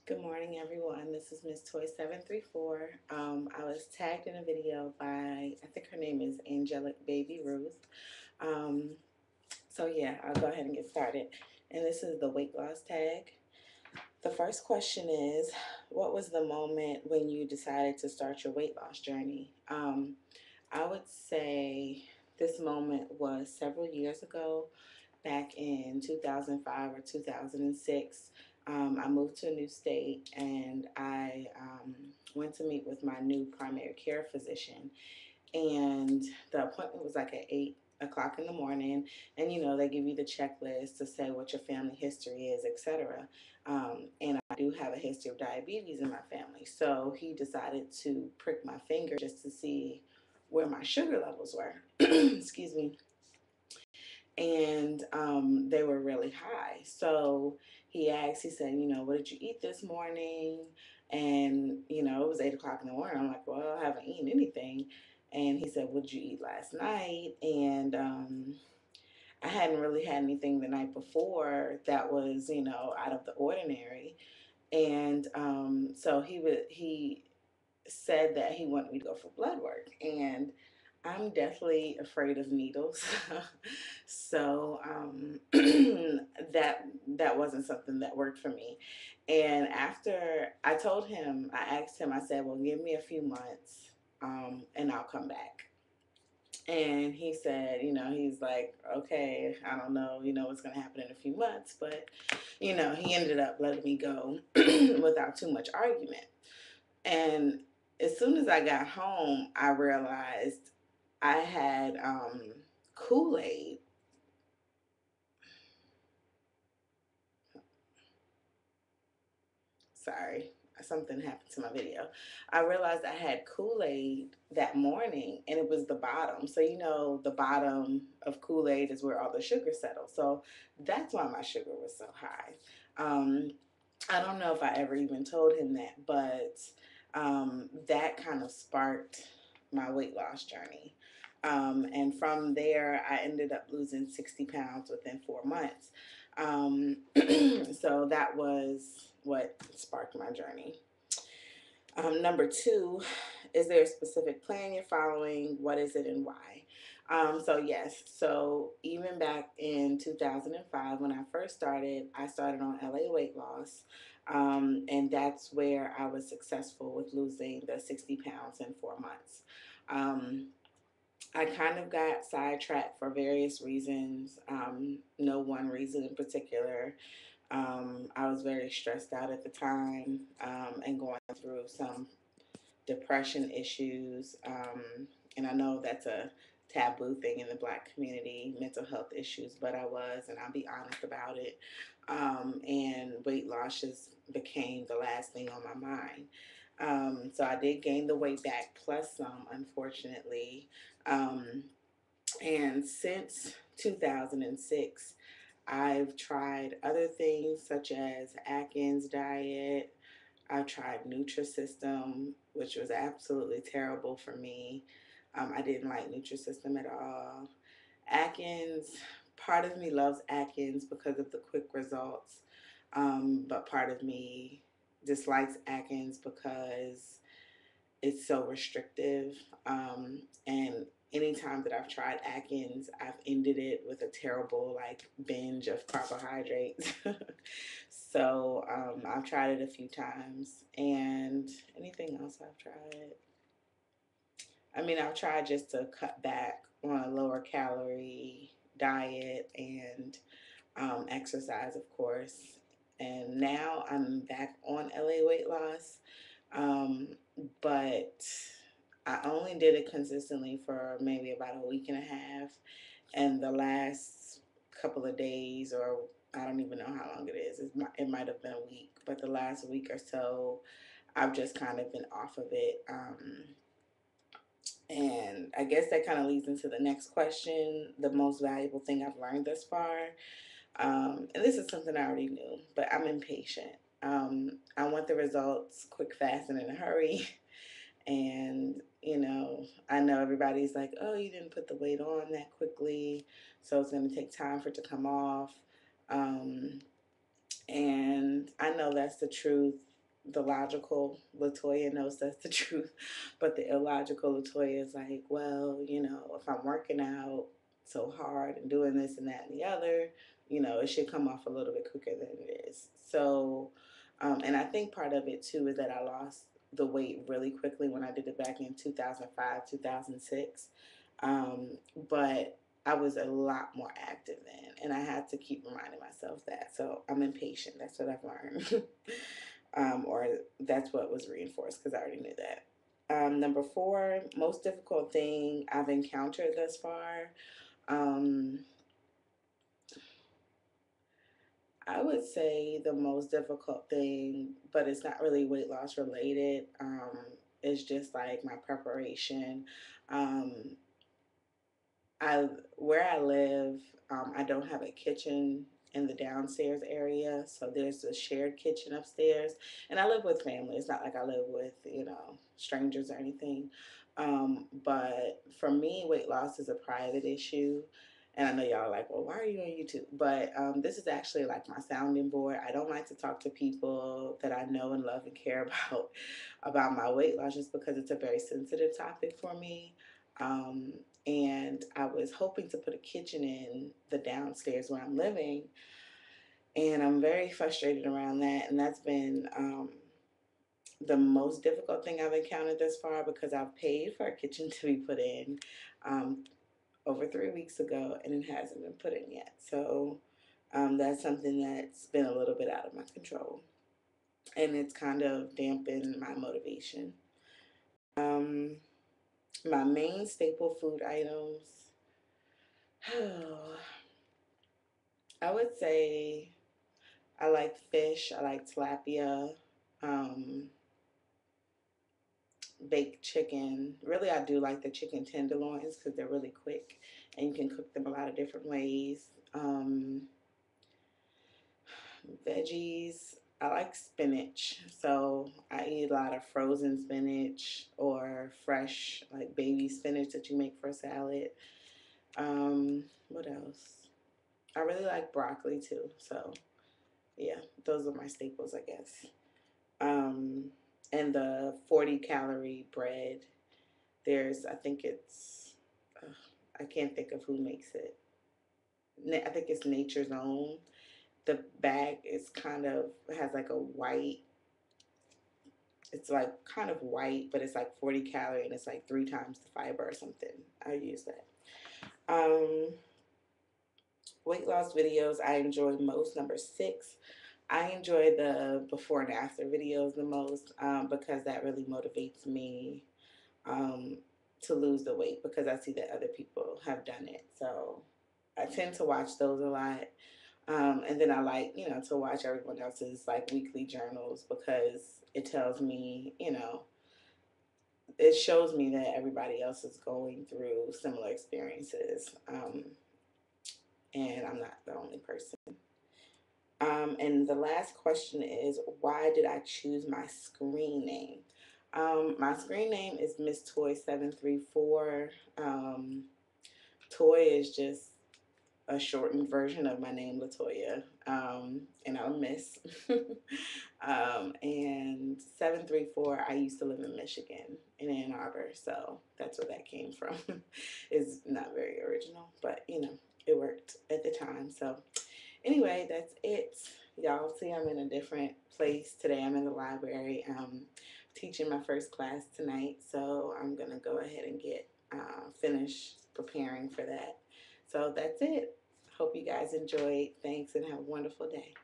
Good morning, everyone. This is Miss Toy 734. I was tagged in a video by, I think her name is AngelicbabyRuth. Um, so yeah, I'll go ahead and get started. And this is the weight loss tag. The first question is, what was the moment when you decided to start your weight loss journey? I would say this moment was several years ago, back in 2005 or 2006. I moved to a new state and I went to meet with my new primary care physician. And the appointment was like at 8 o'clock in the morning. And they give you the checklist to say what your family history is, etc. And I do have a history of diabetes in my family. So he decided to prick my finger just to see where my sugar levels were. Excuse me. And they were really high. So he said, what did you eat this morning? And, it was 8 o'clock in the morning. I'm like, well, I haven't eaten anything. And he said, what did you eat last night? And I hadn't really had anything the night before that was, out of the ordinary. And so he said that he wanted me to go for blood work. And I'm deathly afraid of needles. So that wasn't something that worked for me. And after I told him, I asked him, I said, well, give me a few months and I'll come back. And he said, he's like, okay, I don't know, what's going to happen in a few months. But, he ended up letting me go without too much argument. And as soon as I got home, I realized I had Kool-Aid. Sorry, something happened to my video. I realized I had Kool-Aid that morning and it was the bottom. So, the bottom of Kool-Aid is where all the sugar settles. So that's why my sugar was so high. I don't know if I ever even told him that, but that kind of sparked my weight loss journey. And from there, I ended up losing 60 pounds within 4 months. So that was what sparked my journey. Number two, is there a specific plan you're following? What is it and why? So yes, so even back in 2005 when I first started, I started on LA Weight Loss. And that's where I was successful with losing the 60 pounds in 4 months. I kind of got sidetracked for various reasons. No one reason in particular. I was very stressed out at the time and going through some depression issues. And I know that's a taboo thing in the Black community, mental health issues, but I was, and I'll be honest about it. And weight loss just became the last thing on my mind. So I did gain the weight back plus some, unfortunately. Um, and since 2006, I've tried other things such as Atkins diet. I've tried Nutrisystem, which was absolutely terrible for me. I didn't like Nutrisystem at all. Atkins, part of me loves Atkins because of the quick results, but part of me dislikes Atkins because it's so restrictive. And anytime that I've tried Atkins, I've ended it with a terrible binge of carbohydrates. So I've tried it a few times. And anything else I've tried? I mean, I've tried just to cut back on a lower calorie diet and exercise, of course. And now I'm back on LA Weight Loss. Um, but I only did it consistently for maybe about a week and a half. And the last couple of days, or I don't even know how long it is, it might have been a week, but the last week or so, I've just kind of been off of it. And I guess that kind of leads into the next question, the most valuable thing I've learned thus far. And this is something I already knew, but I'm impatient. I want the results quick, fast, and in a hurry. And, I know everybody's like, oh, you didn't put the weight on that quickly, so it's going to take time for it to come off. And I know that's the truth. the logical Latoya knows that's the truth, but the illogical Latoya is like, well, if I'm working out so hard and doing this and that and the other, it should come off a little bit quicker than it is. So, and I think part of it too is that I lost the weight really quickly when I did it back in 2005, 2006. But I was a lot more active then, and I had to keep reminding myself that. So I'm impatient. That's what I've learned. Or that's what was reinforced because I already knew that. Number 4, most difficult thing I've encountered thus far. I would say the most difficult thing, but it's not really weight loss related, is just like my preparation. Um, where I live, I don't have a kitchen in the downstairs area, so there's a shared kitchen upstairs, and I live with family. It's not like I live with strangers or anything. But for me, weight loss is a private issue. And I know y'all are like, well, why are you on YouTube? But this is actually like my sounding board. I don't like to talk to people that I know and love and care about my weight loss, just because it's a very sensitive topic for me. Um, and I was hoping to put a kitchen in the downstairs where I'm living, and I'm very frustrated around that. And that's been the most difficult thing I've encountered thus far, because I've paid for a kitchen to be put in over 3 weeks ago, and it hasn't been put in yet. So that's something that's been a little bit out of my control, and it's kind of dampened my motivation. Um, my main staple food items. I would say I like fish. I like tilapia, um, baked chicken. Really, I do like the chicken tenderloins because they're really quick and you can cook them a lot of different ways. Veggies, I like spinach. So I eat a lot of frozen spinach or fresh, like baby spinach that you make for a salad. What else? I really like broccoli too. So yeah, those are my staples, I guess. Um, and the 40-calorie bread. I think I can't think of who makes it. I think it's Nature's Own. The bag is has like a white, it's like kind of white, but it's like 40 calorie and it's like 3 times the fiber or something. I use that. Um, Weight loss videos I enjoy most. Number 6, I enjoy the before and after videos the most, because that really motivates me um, to lose the weight, because I see that other people have done it. So I tend to watch those a lot. And then I like, to watch everyone else's like weekly journals, because it tells me, it shows me that everybody else is going through similar experiences. And I'm not the only person. And the last question is, why did I choose my screen name? My screen name is Miss Toy 734. Toy is just a shortened version of my name, Latoya, and I'm Miss. And 734, I used to live in Michigan, in Ann Arbor, so that's where that came from. It's not very original, but it worked at the time. So anyway, that's it. Y'all see I'm in a different place today. I'm in the library, teaching my first class tonight, so I'm gonna go ahead and get finish preparing for that. So that's it. Hope you guys enjoyed. Thanks, and have a wonderful day.